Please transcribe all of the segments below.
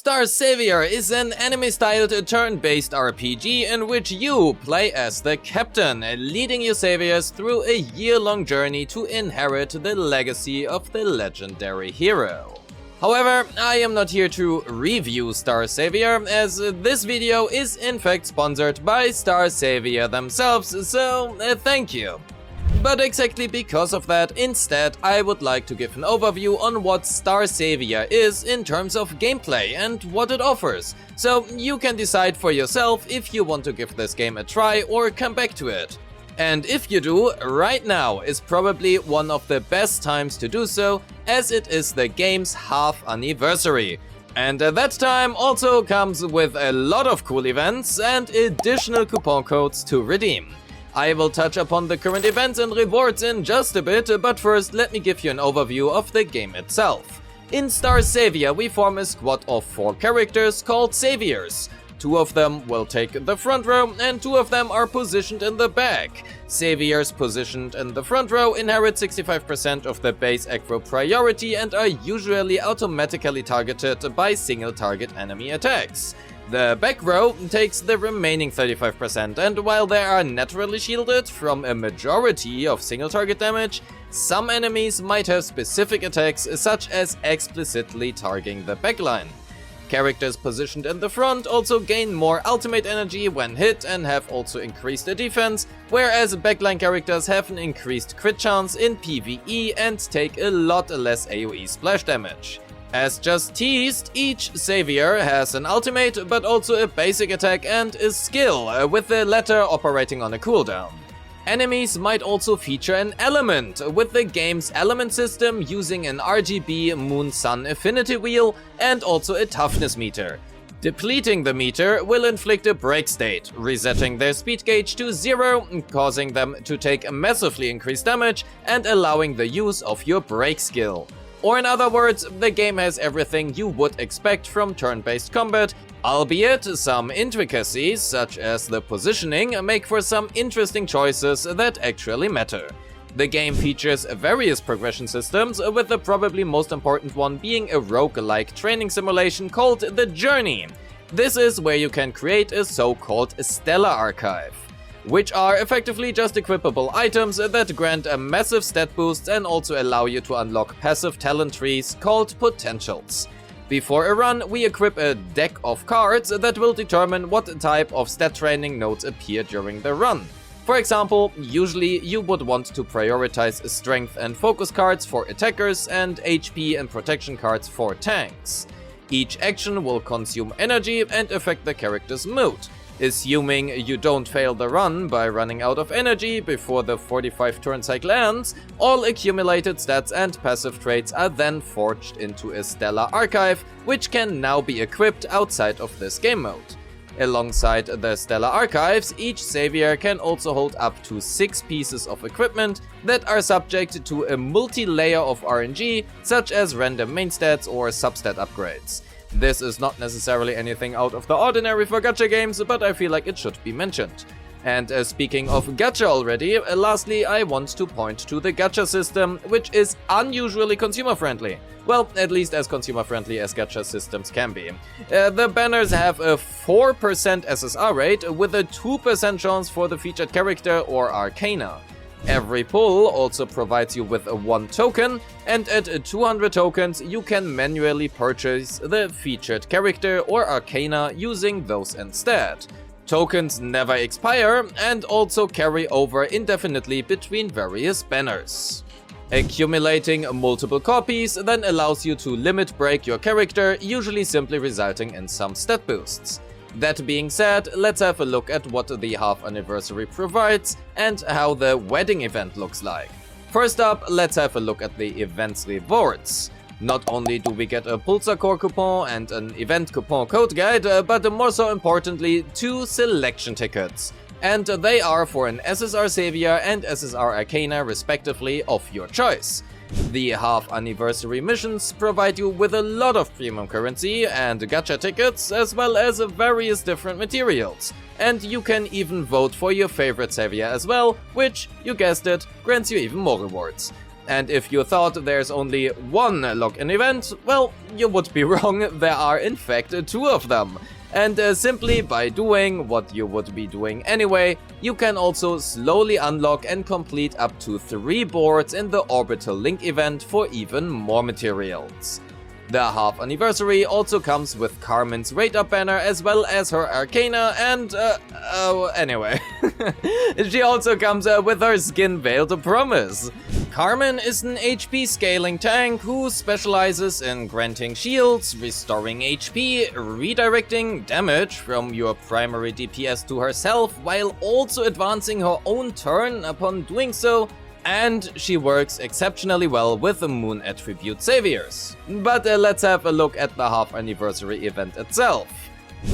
STARHALFANNIVSAVIOR is an anime-styled turn-based RPG in which you play as the captain, leading your saviors through a year-long journey to inherit the legacy of the legendary hero. However, I am not here to review STARHALFANNIVSAVIOR, as this video is in fact sponsored by STARHALFANNIVSAVIOR themselves, so thank you. But exactly because of that, instead I would like to give an overview on what STARHALFANNIVSAVIOR is in terms of gameplay and what it offers, so you can decide for yourself if you want to give this game a try or come back to it. And if you do, right now is probably one of the best times to do so, as it is the game's half anniversary. And that time also comes with a lot of cool events and additional coupon codes to redeem. I will touch upon the current events and rewards in just a bit, but first let me give you an overview of the game itself. In STARHALFANNIVSAVIOR we form a squad of 4 characters called saviors. 2 of them will take the front row and 2 of them are positioned in the back. Saviors positioned in the front row inherit 65% of the base aggro priority and are usually automatically targeted by single target enemy attacks. The back row takes the remaining 35%, and while they are naturally shielded from a majority of single target damage, some enemies might have specific attacks such as explicitly targeting the backline. Characters positioned in the front also gain more ultimate energy when hit and have also increased their defense, whereas backline characters have an increased crit chance in PvE and take a lot less AoE splash damage. As just teased, each savior has an ultimate, but also a basic attack and a skill, with the latter operating on a cooldown. Enemies might also feature an element, with the game's element system using an RGB Moon-Sun affinity wheel and also a toughness meter. Depleting the meter will inflict a break state, resetting their speed gauge to 0, causing them to take massively increased damage and allowing the use of your break skill. Or in other words, the game has everything you would expect from turn-based combat, albeit some intricacies, such as the positioning, make for some interesting choices that actually matter. The game features various progression systems, with the probably most important one being a roguelike training simulation called The Journey. This is where you can create a so-called Stellar Archive, which are effectively just equipable items that grant a massive stat boost and also allow you to unlock passive talent trees called potentials. Before a run, we equip a deck of cards that will determine what type of stat training nodes appear during the run. For example, usually you would want to prioritize strength and focus cards for attackers and HP and protection cards for tanks. Each action will consume energy and affect the character's mood. Assuming you don't fail the run by running out of energy before the 45 turn cycle ends, all accumulated stats and passive traits are then forged into a Stellar Archive, which can now be equipped outside of this game mode. Alongside the Stellar Archives, each savior can also hold up to 6 pieces of equipment that are subject to a multi-layer of RNG, such as random main stats or substat upgrades. This is not necessarily anything out of the ordinary for gacha games, but I feel like it should be mentioned. And speaking of gacha already, lastly I want to point to the gacha system, which is unusually consumer-friendly. Well, at least as consumer-friendly as gacha systems can be. The banners have a 4% SSR rate, with a 2% chance for the featured character or arcana. Every pull also provides you with a 1 token, and at 200 tokens you can manually purchase the featured character or arcana using those instead. Tokens never expire and also carry over indefinitely between various banners. Accumulating multiple copies then allows you to limit break your character, usually simply resulting in some stat boosts. That being said, let's have a look at what the half anniversary provides and how the wedding event looks like. First up, let's have a look at the event's rewards. Not only do we get a Pulsar Core coupon and an event coupon code guide, but more so importantly, 2 selection tickets. And they are for an SSR Savior and SSR Arcana respectively of your choice. The half anniversary missions provide you with a lot of premium currency and gacha tickets, as well as various different materials. And you can even vote for your favorite savior as well, which, you guessed it, grants you even more rewards. And if you thought there's only one login event, well, you would be wrong, there are in fact 2 of them. And simply by doing what you would be doing anyway, you can also slowly unlock and complete up to 3 boards in the Orbital Link event for even more materials. The half anniversary also comes with Carmen's radar banner as well as her Arcana and anyway. She also comes with her skin Veiled Promise. Carmen is an HP scaling tank who specializes in granting shields, restoring HP, redirecting damage from your primary DPS to herself while also advancing her own turn upon doing so, and she works exceptionally well with the Moon Attribute Saviors. But let's have a look at the half anniversary event itself.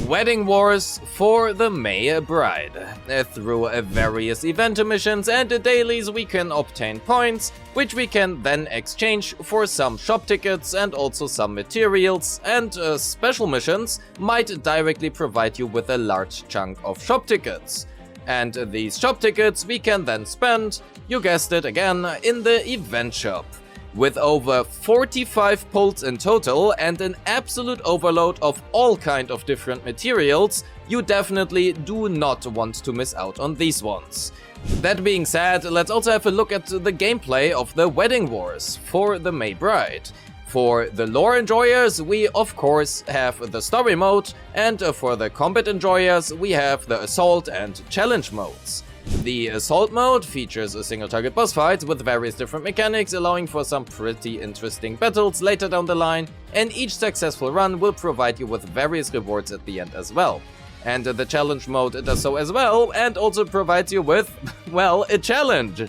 Wedding Wars for the May Bride. Through various event missions and dailies we can obtain points, which we can then exchange for some shop tickets and also some materials, and special missions might directly provide you with a large chunk of shop tickets. And these shop tickets we can then spend, you guessed it again, in the event shop. With over 45 pulls in total and an absolute overload of all kind of different materials, you definitely do not want to miss out on these ones. That being said, let's also have a look at the gameplay of the Wedding Wars for the May Bride. For the lore enjoyers, we of course have the story mode, and for the combat enjoyers, we have the assault and challenge modes. The assault mode features a single target boss fight with various different mechanics, allowing for some pretty interesting battles later down the line, and each successful run will provide you with various rewards at the end as well. And the challenge mode does so as well, and also provides you with, well, a challenge.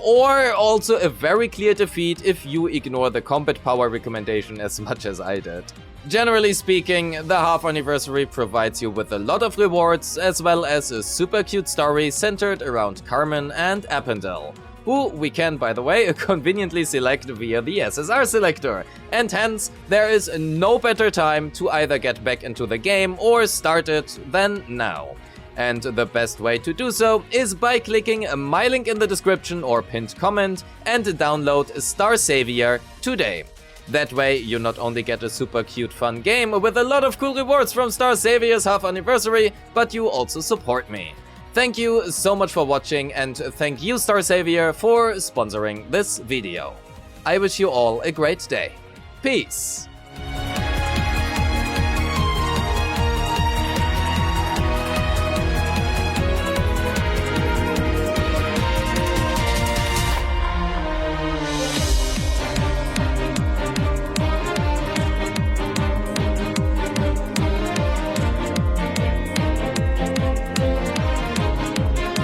Or also a very clear defeat if you ignore the combat power recommendation as much as I did. Generally speaking, the half anniversary provides you with a lot of rewards, as well as a super cute story centered around Carmen and Appendel, who we can, by the way, conveniently select via the SSR selector, and hence there is no better time to either get back into the game or start it than now. And the best way to do so is by clicking my link in the description or pinned comment and download STARSavior today. That way you not only get a super cute fun game with a lot of cool rewards from STARSavior's half anniversary, but you also support me. Thank you so much for watching, and thank you STARSavior for sponsoring this video. I wish you all a great day. Peace!